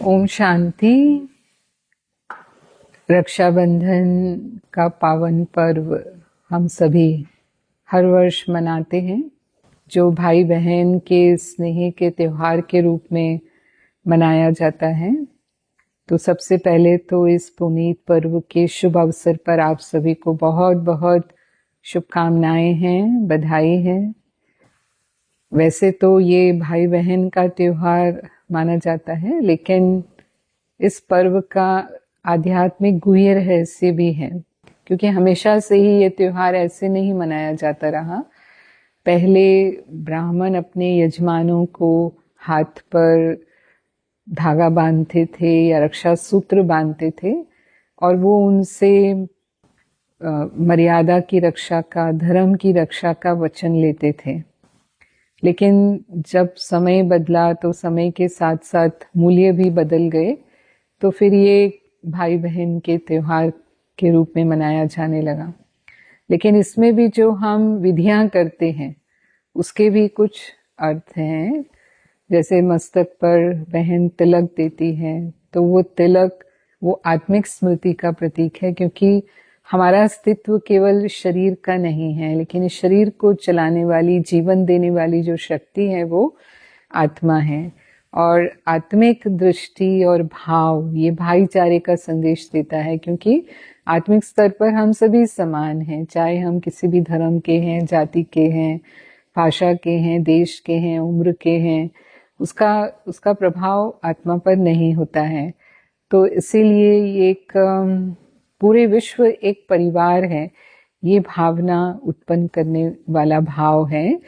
ओम शांति। रक्षाबंधन का पावन पर्व हम सभी हर वर्ष मनाते हैं, जो भाई बहन के स्नेह के त्योहार के रूप में मनाया जाता है। तो सबसे पहले तो इस पुनीत पर्व के शुभ अवसर पर आप सभी को बहुत बहुत शुभकामनाएं हैं, बधाई है। वैसे तो ये भाई बहन का त्योहार माना जाता है, लेकिन इस पर्व का आध्यात्मिक गुह्य रहस्य भी है, क्योंकि हमेशा से ही ये त्योहार ऐसे नहीं मनाया जाता रहा। पहले ब्राह्मण अपने यजमानों को हाथ पर धागा बांधते थे या रक्षा सूत्र बांधते थे, और वो उनसे मर्यादा की रक्षा का, धर्म की रक्षा का वचन लेते थे। लेकिन जब समय बदला तो समय के साथ साथ मूल्य भी बदल गए, तो फिर ये भाई बहन के त्योहार के रूप में मनाया जाने लगा। लेकिन इसमें भी जो हम विधियां करते हैं उसके भी कुछ अर्थ हैं। जैसे मस्तक पर बहन तिलक देती है, तो वो तिलक वो आत्मिक स्मृति का प्रतीक है, क्योंकि हमारा अस्तित्व केवल शरीर का नहीं है, लेकिन इस शरीर को चलाने वाली, जीवन देने वाली जो शक्ति है वो आत्मा है। और आत्मिक दृष्टि और भाव ये भाईचारे का संदेश देता है, क्योंकि आत्मिक स्तर पर हम सभी समान हैं, चाहे हम किसी भी धर्म के हैं, जाति के हैं, भाषा के हैं, देश के हैं, उम्र के हैं, उसका प्रभाव आत्मा पर नहीं होता है। तो इसीलिए ये एक पूरे विश्व एक परिवार है, ये भावना उत्पन्न करने वाला भाव है।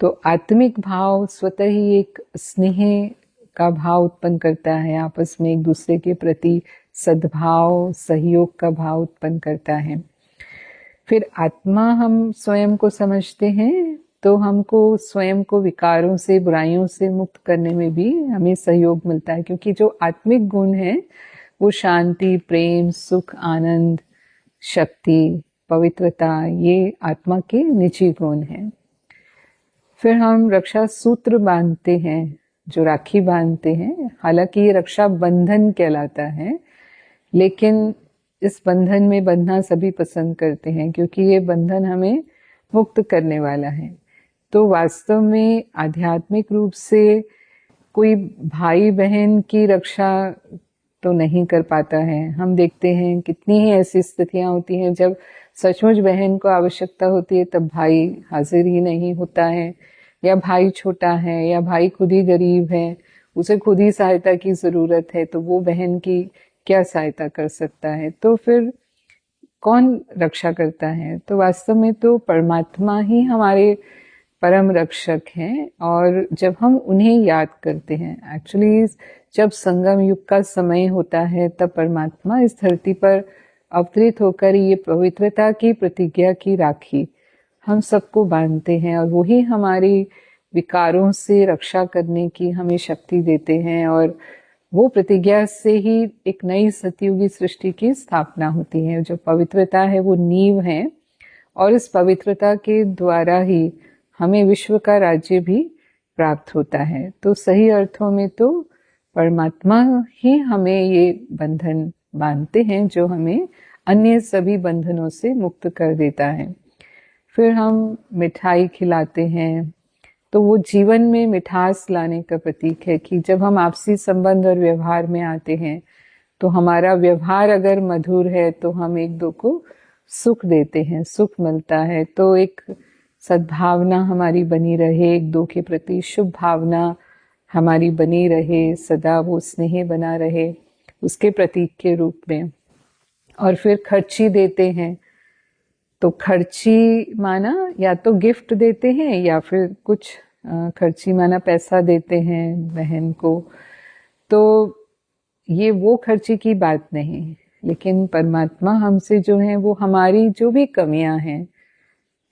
तो आत्मिक भाव स्वतः ही एक स्नेह का भाव उत्पन्न करता है, आपस में एक दूसरे के प्रति सद्भाव, सहयोग का भाव उत्पन्न करता है। फिर आत्मा हम स्वयं को समझते हैं, तो हमको स्वयं को विकारों से, बुराइयों से मुक्त करने में भी हमें सहयोग मिलता है, क्योंकि जो आत्मिक गुण है वो शांति, प्रेम, सुख, आनंद, शक्ति, पवित्रता, ये आत्मा के निजी गुण हैं। फिर हम रक्षा सूत्र बांधते हैं, जो राखी बांधते हैं। हालांकि ये रक्षा बंधन कहलाता है, लेकिन इस बंधन में बंधना सभी पसंद करते हैं, क्योंकि ये बंधन हमें मुक्त करने वाला है। तो वास्तव में आध्यात्मिक रूप से कोई भाई बहन की रक्षा तो नहीं कर पाता है। हम देखते हैं कितनी ही ऐसी स्थितियां होती हैं जब सचमुच बहन को आवश्यकता होती है, तब भाई हाजिर ही नहीं होता है, या भाई छोटा है, या भाई खुद ही गरीब है, उसे खुद ही सहायता की जरूरत है, तो वो बहन की क्या सहायता कर सकता है। तो फिर कौन रक्षा करता है? तो वास्तव में तो परमात्मा ही हमारे परम रक्षक हैं। और जब हम उन्हें याद करते हैं, एक्चुअली जब संगम युग का समय होता है, तब परमात्मा इस धरती पर अवतरित होकर ये पवित्रता की प्रतिज्ञा की राखी हम सबको बांधते हैं, और वही हमारी विकारों से रक्षा करने की हमें शक्ति देते हैं। और वो प्रतिज्ञा से ही एक नई सतयुगी सृष्टि की स्थापना होती है। जो पवित्रता है वो नींव है, और इस पवित्रता के द्वारा ही हमें विश्व का राज्य भी प्राप्त होता है। तो सही अर्थों में तो परमात्मा ही हमें ये बंधन बांधते हैं, जो हमें अन्य सभी बंधनों से मुक्त कर देता है। फिर हम मिठाई खिलाते हैं, तो वो जीवन में मिठास लाने का प्रतीक है, कि जब हम आपसी संबंध और व्यवहार में आते हैं, तो हमारा व्यवहार अगर मधुर है तो हम एक दो को सुख देते हैं, सुख मिलता है। तो एक सद्भावना हमारी बनी रहे, एक दो के प्रति शुभ भावना हमारी बनी रहे, सदा वो स्नेह बना रहे, उसके प्रतीक के रूप में। और फिर खर्ची देते हैं, तो खर्ची माना या तो गिफ्ट देते हैं, या फिर कुछ खर्ची माना पैसा देते हैं बहन को। तो ये वो खर्ची की बात नहीं, लेकिन परमात्मा हमसे जो है, वो हमारी जो भी कमियां हैं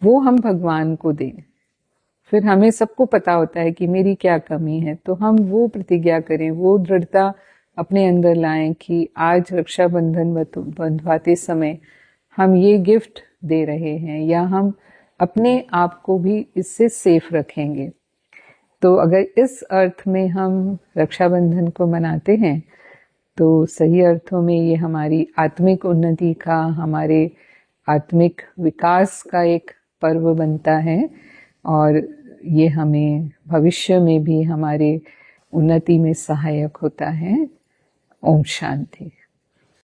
वो हम भगवान को दें। फिर हमें सबको पता होता है कि मेरी क्या कमी है, तो हम वो प्रतिज्ञा करें, वो दृढ़ता अपने अंदर लाएं कि आज रक्षाबंधन बंधवाते समय हम ये गिफ्ट दे रहे हैं, या हम अपने आप को भी इससे सेफ रखेंगे। तो अगर इस अर्थ में हम रक्षाबंधन को मनाते हैं तो सही अर्थों में ये हमारी आत्मिक उन्नति का, हमारे आत्मिक विकास का एक पर्व बनता है और ये हमें भविष्य में भी हमारे उन्नति में सहायक होता है। ओम शांति।